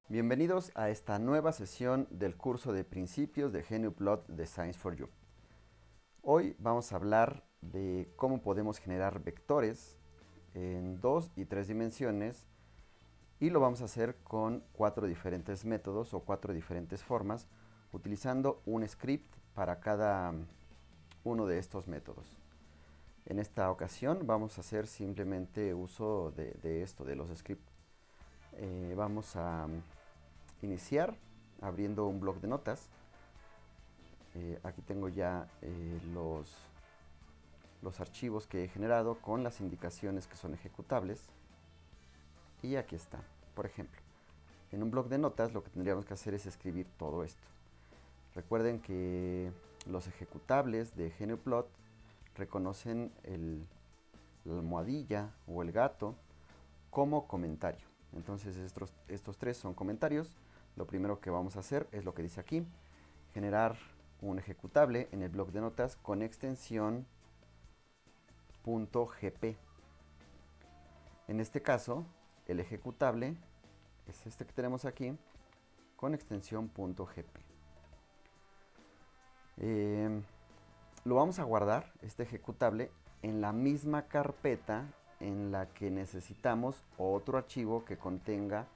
Bienvenidos a esta nueva sesión del curso de principios de GNUplot de Science4U. Hoy vamos a hablar de cómo podemos generar vectores en 2 y 3 dimensiones y lo vamos a hacer con 4 diferentes métodos o 4 diferentes formas utilizando un script para cada uno de estos métodos. En esta ocasión vamos a hacer simplemente uso de los scripts. Vamos a iniciar abriendo un bloc de notas. Aquí tengo ya los archivos que he generado con las indicaciones que son ejecutables. Y aquí está. Por ejemplo, en un bloc de notas lo que tendríamos que hacer es escribir todo esto. Recuerden que los ejecutables de GNUplot reconocen la almohadilla o el gato como comentario. Entonces estos tres son comentarios. Lo primero que vamos a hacer es lo que dice aquí: generar un ejecutable en el bloc de notas con extensión .gp. En este caso, el ejecutable es este que tenemos aquí con extensión .gp. Lo vamos a guardar, este ejecutable, en la misma carpeta en la que necesitamos otro archivo que contenga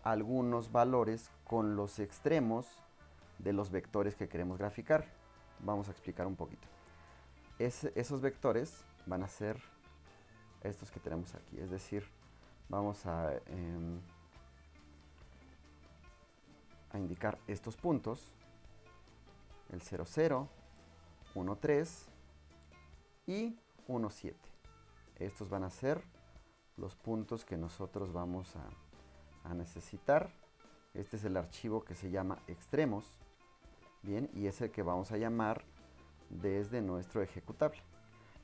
algunos valores con los extremos de los vectores que queremos graficar. Vamos a explicar un poquito. Esos vectores van a ser estos que tenemos aquí, es decir, vamos a indicar estos puntos: el 0, 0, 1, 3 y 1, 7. Estos van a ser los puntos que nosotros vamos a necesitar. Este es el archivo que se llama extremos. Bien, y es el que vamos a llamar desde nuestro ejecutable.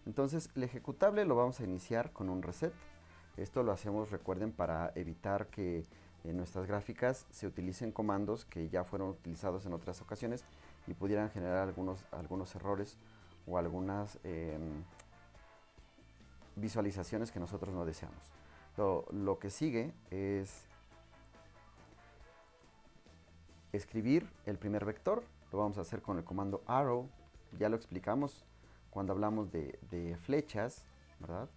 Entonces, el ejecutable lo vamos a iniciar con un reset. Esto lo hacemos, recuerden, para evitar que en nuestras gráficas se utilicen comandos que ya fueron utilizados en otras ocasiones y pudieran generar algunos errores o algunas visualizaciones que nosotros no deseamos. Lo que sigue es escribir el primer vector. Lo vamos a hacer con el comando arrow. Ya lo explicamos cuando hablamos de flechas, ¿verdad?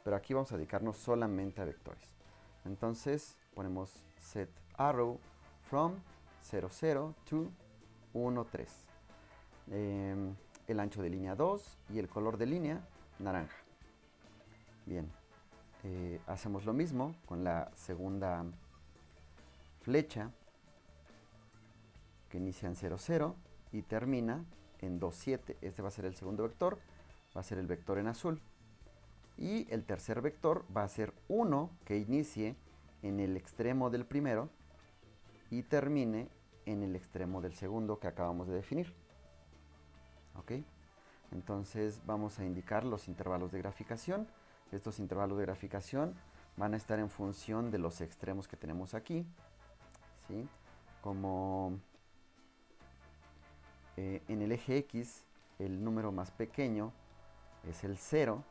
Pero aquí vamos a dedicarnos solamente a vectores. Entonces ponemos set arrow from 0, 0 to 1, 3. El ancho de línea 2 y el color de línea naranja. Bien, hacemos lo mismo con la segunda flecha, que inicia en 0, 0 y termina en 2, 7. Este va a ser el segundo vector, va a ser el vector en azul. Y el tercer vector va a ser 1, que inicie en el extremo del primero y termine en el extremo del segundo que acabamos de definir. ¿Ok? Entonces vamos a indicar los intervalos de graficación. Estos intervalos de graficación van a estar en función de los extremos que tenemos aquí, ¿sí? Como en el eje X el número más pequeño es el 0,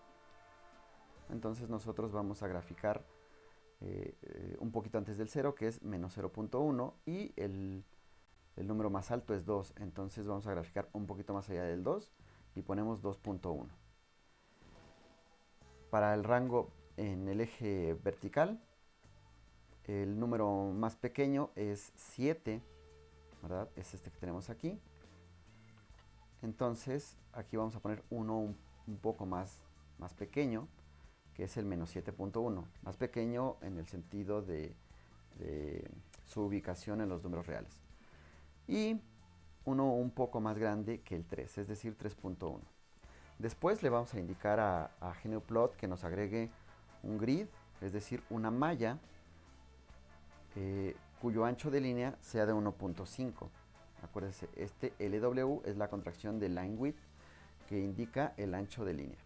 entonces nosotros vamos a graficar un poquito antes del 0, que es menos 0.1, y el número más alto es 2, entonces vamos a graficar un poquito más allá del 2 y ponemos 2.1. Para el rango en el eje vertical, el número más pequeño es 7, ¿verdad? Es este que tenemos aquí. Entonces aquí vamos a poner uno un poco más pequeño, que es el menos 7.1. Más pequeño en el sentido de su ubicación en los números reales. Y uno un poco más grande que el 3, es decir, 3.1. Después le vamos a indicar a GNUplot que nos agregue un grid, es decir, una malla cuyo ancho de línea sea de 1.5. Acuérdense, este LW es la contracción de line width, que indica el ancho de línea.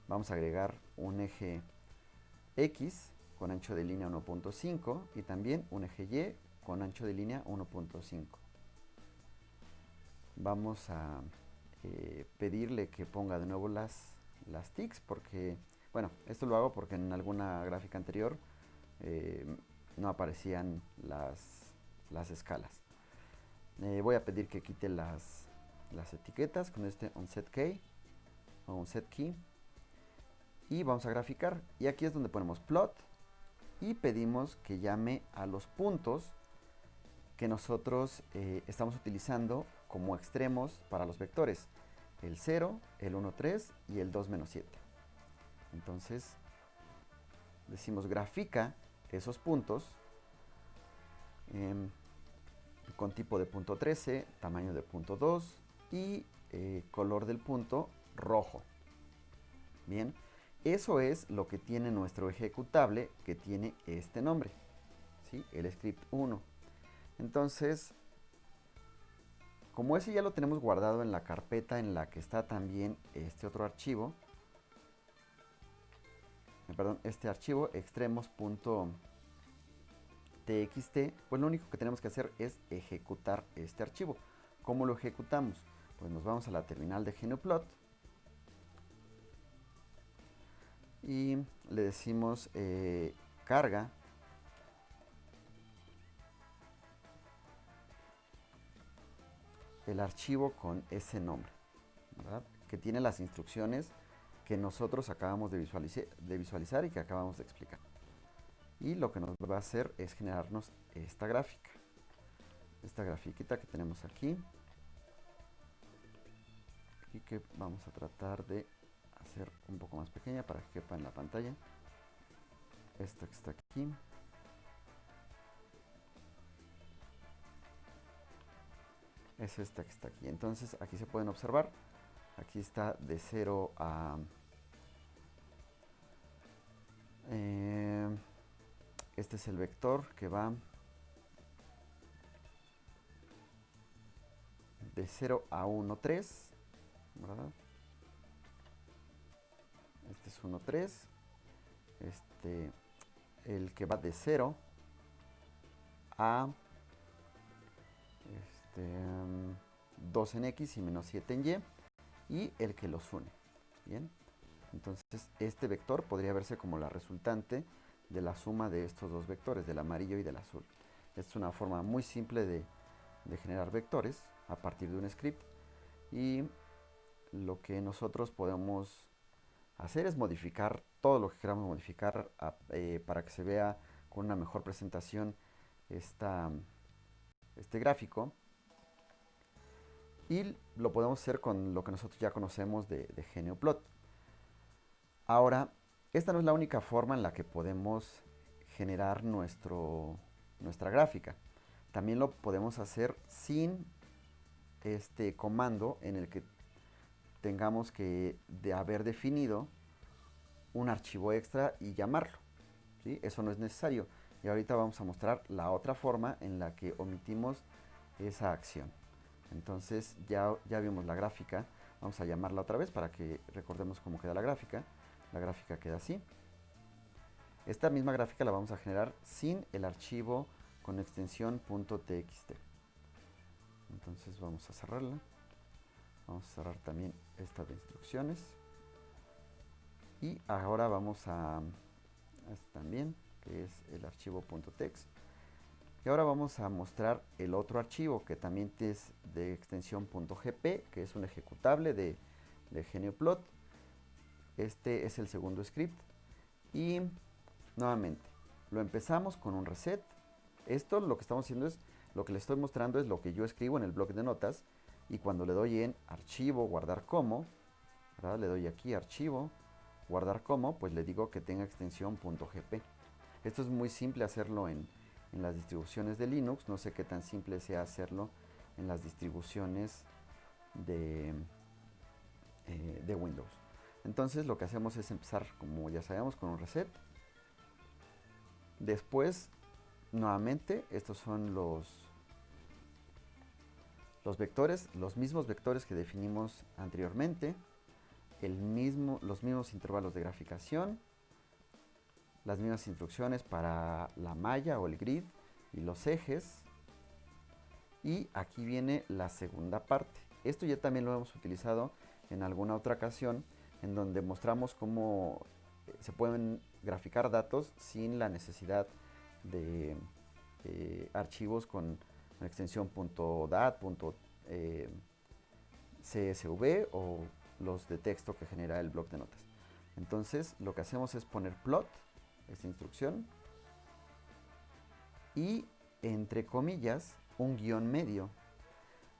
Vamos a agregar un eje X con ancho de línea 1.5 y también un eje Y con ancho de línea 1.5. Vamos a pedirle que ponga de nuevo las ticks, porque, bueno, esto lo hago porque en alguna gráfica anterior no aparecían las escalas. Voy a pedir que quite las etiquetas con este onSetKey o onSetKey y vamos a graficar, y aquí es donde ponemos plot y pedimos que llame a los puntos que nosotros estamos utilizando como extremos para los vectores, el 0, el 1, 3 y el 2, menos 7. Entonces decimos grafica esos puntos con tipo de punto 13, tamaño de punto 2 y color del punto rojo. Bien, eso es lo que tiene nuestro ejecutable, que tiene este nombre, ¿sí? El script 1. Entonces, como ese ya lo tenemos guardado en la carpeta en la que está también este otro archivo, este archivo extremos.txt, pues lo único que tenemos que hacer es ejecutar este archivo. ¿Cómo lo ejecutamos? Pues nos vamos a la terminal de GNUplot y le decimos carga el archivo con ese nombre, ¿verdad? Que tiene las instrucciones que nosotros acabamos de visualizar y que acabamos de explicar. Y lo que nos va a hacer es generarnos esta gráfica, esta grafiquita que tenemos aquí y que vamos a tratar de hacer un poco más pequeña para que quepa en la pantalla. Esta que está aquí. Es esta que está aquí. Entonces aquí se pueden observar. Aquí está de 0 a... este es el vector que va de 0 a 1, 3. ¿Verdad? Este es 1, 3. El que va de 0 a 2 en X y menos 7 en Y, y el que los une. Bien, entonces este vector podría verse como la resultante de la suma de estos dos vectores, del amarillo y del azul. Esta es una forma muy simple de generar vectores a partir de un script, y lo que nosotros podemos hacer es modificar todo lo que queramos modificar para que se vea con una mejor presentación este gráfico, y lo podemos hacer con lo que nosotros ya conocemos de GNUplot. Ahora, esta no es la única forma en la que podemos generar nuestra gráfica. También lo podemos hacer sin este comando en el que tengamos que haber definido un archivo extra y llamarlo, ¿sí? Eso no es necesario. Y ahorita vamos a mostrar la otra forma en la que omitimos esa acción. Entonces ya vimos la gráfica. Vamos a llamarla otra vez para que recordemos cómo queda la gráfica. La gráfica queda así. Esta misma gráfica la vamos a generar sin el archivo con extensión .txt. Entonces vamos a cerrarla. Vamos a cerrar también esta de instrucciones. Y ahora vamos a este también, que es el archivo .text. Y ahora vamos a mostrar el otro archivo que también es de extensión .gp, que es un ejecutable de GNUplot. Este es el segundo script. Y nuevamente, lo empezamos con un reset. Esto lo que estamos haciendo es, lo que les estoy mostrando es lo que yo escribo en el bloc de notas. Y cuando le doy en archivo, guardar como, ¿verdad? Le doy aquí archivo, guardar como, pues le digo que tenga extensión .gp. Esto es muy simple hacerlo en las distribuciones de Linux. No sé qué tan simple sea hacerlo en las distribuciones de Windows. Entonces lo que hacemos es empezar, como ya sabemos, con un reset. Después, nuevamente, estos son los vectores, los mismos vectores que definimos anteriormente, los mismos intervalos de graficación, las mismas instrucciones para la malla o el grid y los ejes. Y aquí viene la segunda parte. Esto ya también lo hemos utilizado en alguna otra ocasión, en donde mostramos cómo se pueden graficar datos sin la necesidad de archivos con extensión .dat, .csv o los de texto que genera el bloc de notas. Entonces lo que hacemos es poner plot, esta instrucción, y entre comillas un guión medio.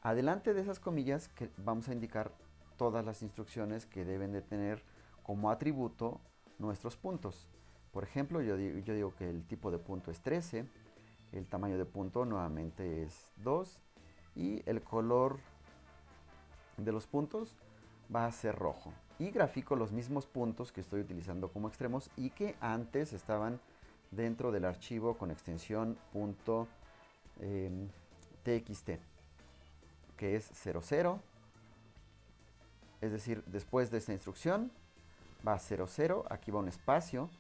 Adelante de esas comillas que vamos a indicar todas las instrucciones que deben de tener como atributo nuestros puntos. Por ejemplo, yo digo que el tipo de punto es 13, el tamaño de punto nuevamente es 2 y el color de los puntos va a ser rojo. Y grafico los mismos puntos que estoy utilizando como extremos y que antes estaban dentro del archivo con extensión .txt, que es 00. Es decir, después de esta instrucción va a 00, aquí va un espacio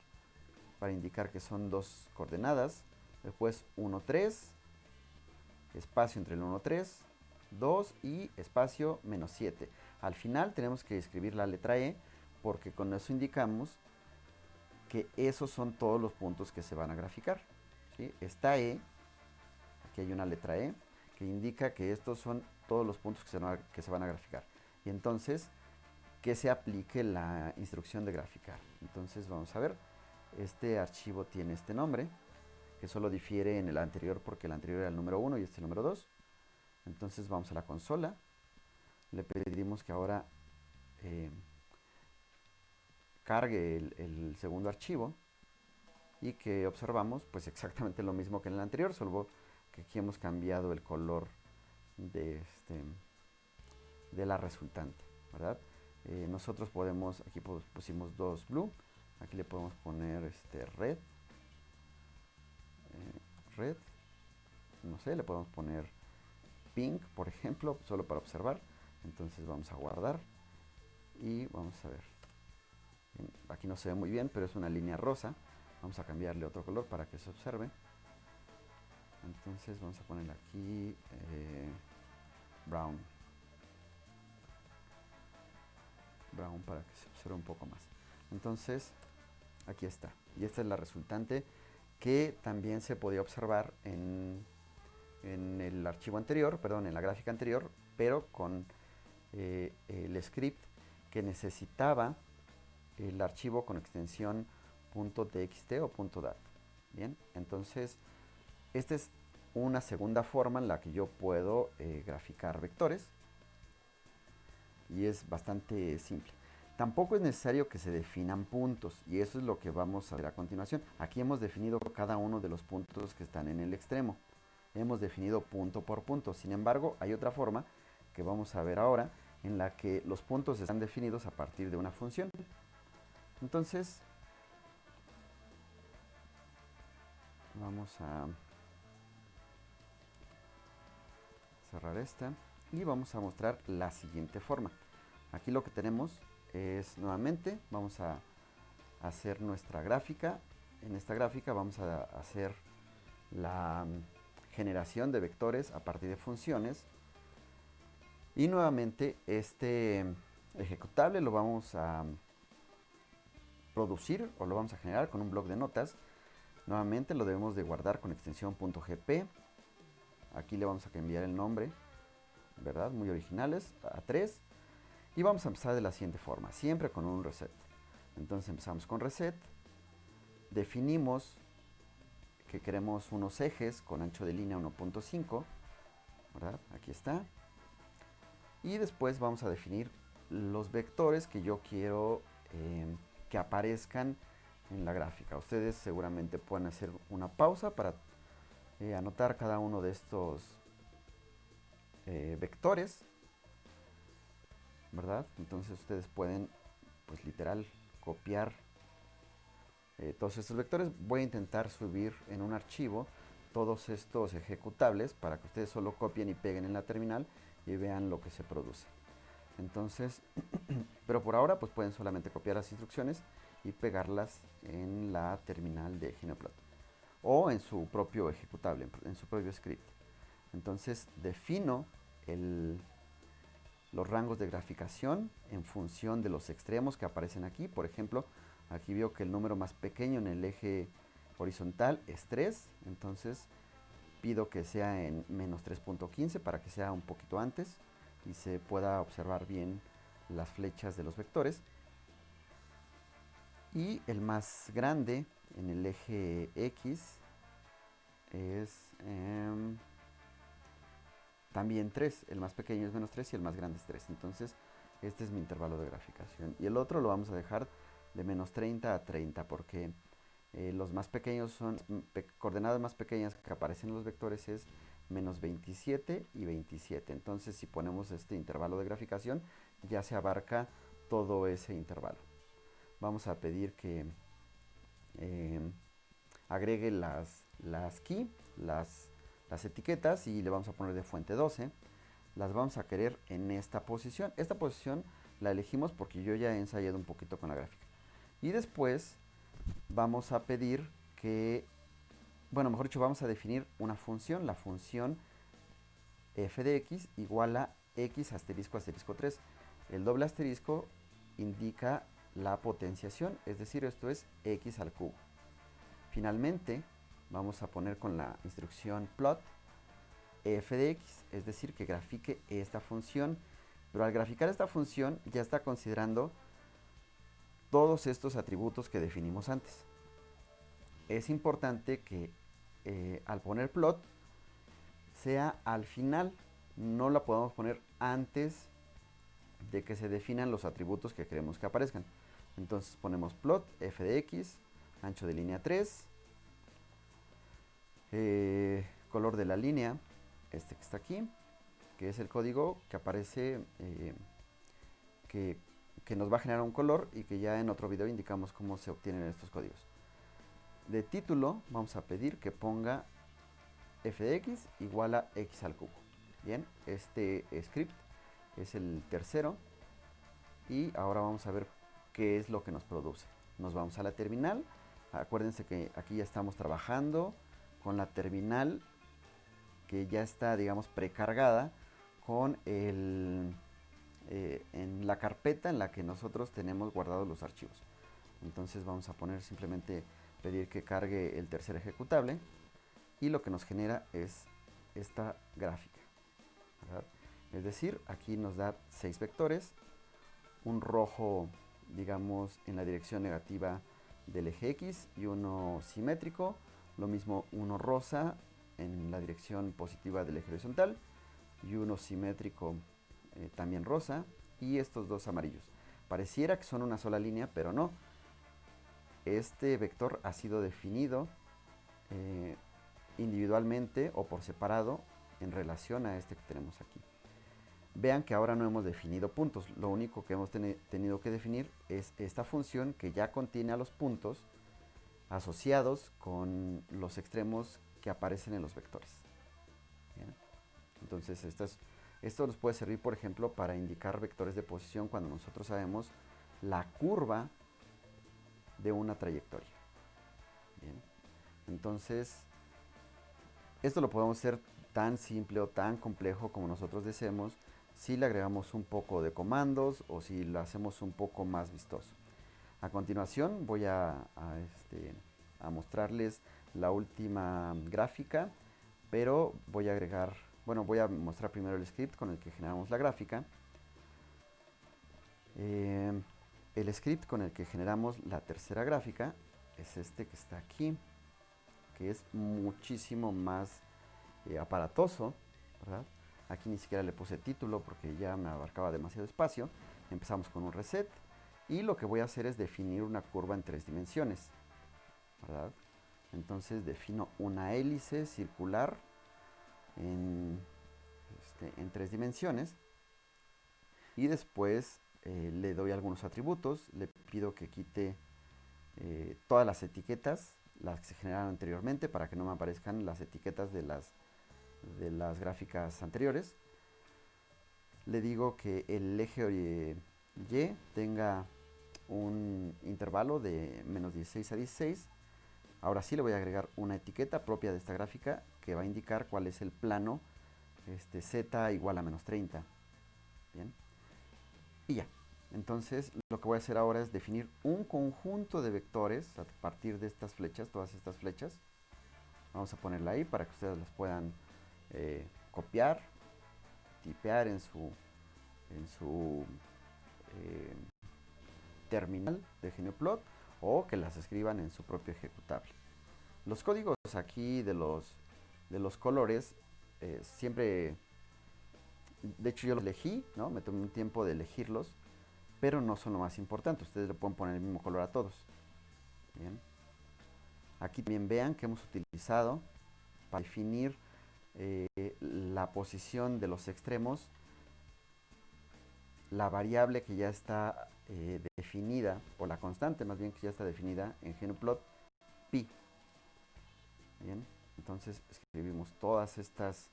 para indicar que son dos coordenadas, después 13, espacio entre el 13, 2 y espacio -7. Al final tenemos que escribir la letra E porque con eso indicamos que esos son todos los puntos que se van a graficar, ¿sí? Esta E, aquí hay una letra E que indica que estos son todos los puntos que se van a graficar. Y entonces que se aplique la instrucción de graficar. Entonces vamos a ver, este archivo tiene este nombre, que solo difiere en el anterior porque el anterior era el número 1 y este el número 2. Entonces vamos a la consola, le pedimos que ahora cargue el segundo archivo y que observamos pues exactamente lo mismo que en el anterior, solo que aquí hemos cambiado el color de la resultante, ¿verdad? Nosotros podemos, aquí pusimos 2 blue, aquí le podemos poner red, red, no sé, le podemos poner pink, por ejemplo, solo para observar. Entonces vamos a guardar y vamos a ver. Aquí no se ve muy bien, pero es una línea rosa. Vamos a cambiarle otro color para que se observe. Entonces vamos a poner aquí brown. Brown para que se observe un poco más. Entonces aquí está. Y esta es la resultante que también se podía observar en el archivo anterior, perdón, en la gráfica anterior, pero con el script que necesitaba el archivo con extensión .txt o .dat. Bien, entonces esta es una segunda forma en la que yo puedo graficar vectores y es bastante simple. Tampoco es necesario que se definan puntos y eso es lo que vamos a ver a continuación. Aquí hemos definido cada uno de los puntos que están en el extremo. Hemos definido punto por punto. Sin embargo, hay otra forma que vamos a ver ahora en la que los puntos están definidos a partir de una función. Entonces, vamos a cerrar esta y vamos a mostrar la siguiente forma. Aquí lo que tenemos es, nuevamente, vamos a hacer nuestra gráfica. En esta gráfica vamos a hacer la generación de vectores a partir de funciones. Y nuevamente este ejecutable lo vamos a producir o lo vamos a generar con un bloc de notas. Nuevamente lo debemos de guardar con extensión .gp. Aquí le vamos a cambiar el nombre, ¿verdad? Muy originales, a 3. Y vamos a empezar de la siguiente forma, siempre con un reset. Entonces empezamos con reset. Definimos que queremos unos ejes con ancho de línea 1.5, ¿verdad? Aquí está. Y después vamos a definir los vectores que yo quiero que aparezcan en la gráfica. Ustedes seguramente pueden hacer una pausa para anotar cada uno de estos vectores, ¿verdad? Entonces ustedes pueden, pues literal, copiar todos estos vectores. Voy a intentar subir en un archivo todos estos ejecutables para que ustedes solo copien y peguen en la terminal y vean lo que se produce. Entonces, pero por ahora pues pueden solamente copiar las instrucciones y pegarlas en la terminal de GenePlot o en su propio ejecutable, en su propio script. Entonces defino los rangos de graficación en función de los extremos que aparecen aquí. Por ejemplo, aquí veo que el número más pequeño en el eje horizontal es 3, entonces pido que sea en menos 3.15 para que sea un poquito antes y se pueda observar bien las flechas de los vectores. Y el más grande en el eje X es también 3, el más pequeño es menos 3 y el más grande es 3. Entonces este es mi intervalo de graficación. Y el otro lo vamos a dejar de menos 30 a 30 porque los más pequeños son, coordenadas más pequeñas que aparecen en los vectores es menos 27 y 27. Entonces si ponemos este intervalo de graficación ya se abarca todo ese intervalo. Vamos a pedir que agregue las key, las etiquetas y le vamos a poner de fuente 12. Las vamos a querer en esta posición. Esta posición la elegimos porque yo ya he ensayado un poquito con la gráfica. Y después vamos a pedir que, bueno, mejor dicho, vamos a definir una función, la función f de x igual a x asterisco asterisco 3. El doble asterisco indica la potenciación, es decir, esto es x al cubo. Finalmente, vamos a poner con la instrucción plot f de x, es decir, que grafique esta función, pero al graficar esta función ya está considerando todos estos atributos que definimos antes. Es importante que al poner plot sea al final, no la podamos poner antes de que se definan los atributos que queremos que aparezcan. Entonces ponemos plot f de x, ancho de línea 3, color de la línea, este que está aquí, que es el código que aparece, que nos va a generar un color y que ya en otro video indicamos cómo se obtienen estos códigos. De título vamos a pedir que ponga f de x igual a x al cubo. Bien, este script es el tercero y ahora vamos a ver qué es lo que nos produce. Nos vamos a la terminal. Acuérdense que aquí ya estamos trabajando con la terminal que ya está, digamos, precargada con en la carpeta en la que nosotros tenemos guardados los archivos. Entonces vamos a poner simplemente pedir que cargue el tercer ejecutable y lo que nos genera es esta gráfica, ¿verdad? Es decir, aquí nos da 6 vectores, un rojo, digamos, en la dirección negativa del eje X y uno simétrico, lo mismo uno rosa en la dirección positiva del eje horizontal y uno simétrico también rosa y estos dos amarillos. Pareciera que son una sola línea, pero no. Este vector ha sido definido individualmente o por separado en relación a este que tenemos aquí. Vean que ahora no hemos definido puntos, lo único que hemos tenido que definir es esta función que ya contiene a los puntos asociados con los extremos que aparecen en los vectores. ¿Bien? Entonces esto nos puede servir, por ejemplo, para indicar vectores de posición cuando nosotros sabemos la curva de una trayectoria. Bien. Entonces, esto lo podemos hacer tan simple o tan complejo como nosotros deseemos si le agregamos un poco de comandos o si lo hacemos un poco más vistoso. A continuación voy a mostrarles la última gráfica, pero voy a agregar, bueno, voy a mostrar primero el script con el que generamos la gráfica. El script con el que generamos la tercera gráfica es este que está aquí, que es muchísimo más aparatoso, ¿verdad? Aquí ni siquiera le puse título porque ya me abarcaba demasiado espacio. Empezamos con un reset y lo que voy a hacer es definir una curva en 3 dimensiones, ¿verdad? Entonces defino una hélice circular en 3 dimensiones y después le doy algunos atributos, le pido que quite todas las etiquetas, las que se generaron anteriormente, para que no me aparezcan las etiquetas de las gráficas anteriores. Le digo que el eje Y tenga un intervalo de menos 16 a 16. Ahora sí le voy a agregar una etiqueta propia de esta gráfica que va a indicar cuál es el plano z igual a menos 30. Bien. Y ya. Entonces, lo que voy a hacer ahora es definir un conjunto de vectores a partir de estas flechas, todas estas flechas. Vamos a ponerla ahí para que ustedes las puedan copiar, tipear en su eh, terminal de GNUplot o que las escriban en su propio ejecutable. Los códigos aquí de los colores siempre, de hecho yo los elegí, ¿no? Me tomé un tiempo de elegirlos, pero no son lo más importante. Ustedes le pueden poner el mismo color a todos. Bien. Aquí también vean que hemos utilizado para definir la posición de los extremos la variable que ya está definida, o la constante más bien que ya está definida en GNUplot, pi. Bien, entonces escribimos todas estas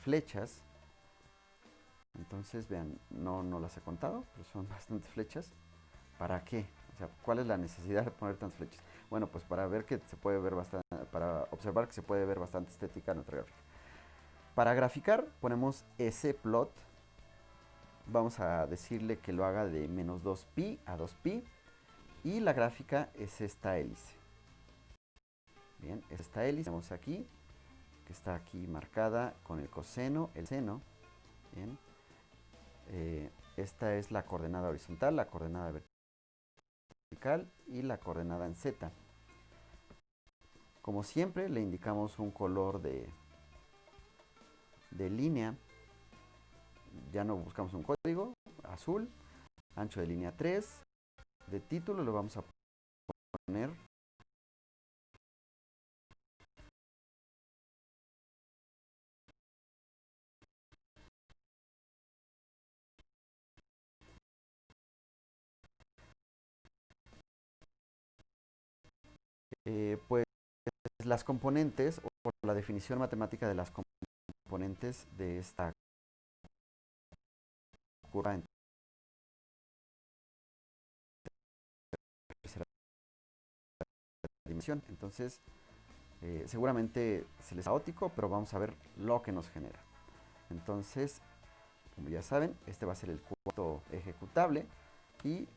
flechas. Entonces vean, no las he contado, pero son bastantes flechas. ¿Para qué? O sea, ¿cuál es la necesidad de poner tantas flechas? Bueno, pues para ver que se puede ver bastante, para observar que se puede ver bastante estética en nuestra gráfica. Para graficar ponemos splot. Vamos a decirle que lo haga de menos 2pi a 2pi. Y la gráfica es esta hélice. Bien, es esta hélice. Vemos aquí, que está aquí marcada con el coseno, el seno. Bien. Esta es la coordenada horizontal, la coordenada vertical y la coordenada en z. Como siempre, le indicamos un color de línea. Ya no buscamos un código, azul, ancho de línea 3. De título lo vamos a poner pues las componentes o la definición matemática de las componentes de esta curva en tercera dimensión. Entonces, seguramente se les caótico, pero vamos a ver lo que nos genera. Entonces, como ya saben, este va a ser el cuarto ejecutable y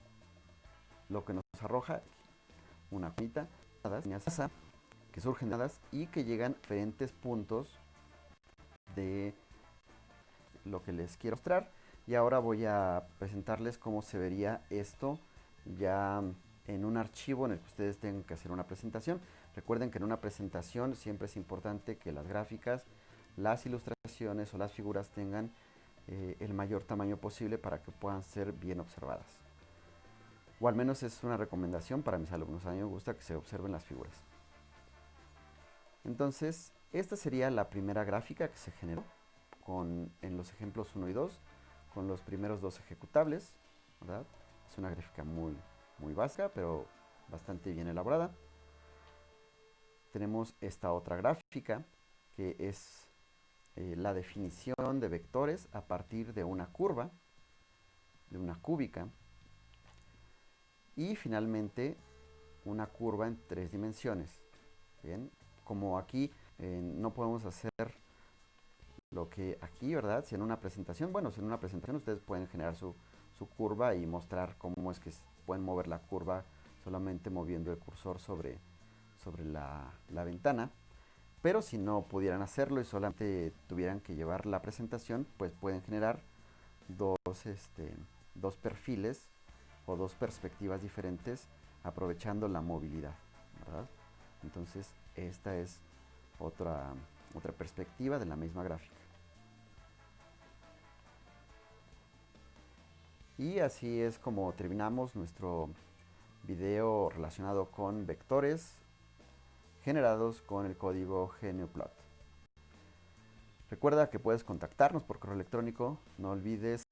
lo que nos arroja una cuenta que surgen dadas y que llegan a diferentes puntos de lo que les quiero mostrar. Y ahora voy a presentarles cómo se vería esto ya en un archivo en el que ustedes tengan que hacer una presentación. Recuerden que en una presentación siempre es importante que las gráficas, las ilustraciones o las figuras tengan el mayor tamaño posible para que puedan ser bien observadas. O al menos es una recomendación para mis alumnos. A mí me gusta que se observen las figuras. Entonces, esta sería la primera gráfica que se generó en los ejemplos 1 y 2, con los primeros dos ejecutables, ¿verdad? Es una gráfica muy, muy básica, pero bastante bien elaborada. Tenemos esta otra gráfica, que es la definición de vectores a partir de una curva, de una cúbica. Y finalmente, una curva en 3 dimensiones. Bien, como aquí no podemos hacer lo que aquí, ¿verdad? Si en una presentación, bueno, si en una presentación ustedes pueden generar su curva y mostrar cómo es que pueden mover la curva solamente moviendo el cursor sobre la ventana. Pero si no pudieran hacerlo y solamente tuvieran que llevar la presentación, pues pueden generar dos perfiles o dos perspectivas diferentes aprovechando la movilidad, ¿verdad? Entonces, esta es otra perspectiva de la misma gráfica. Y así es como terminamos nuestro video relacionado con vectores generados con el código GNUplot. Recuerda que puedes contactarnos por correo electrónico, no olvides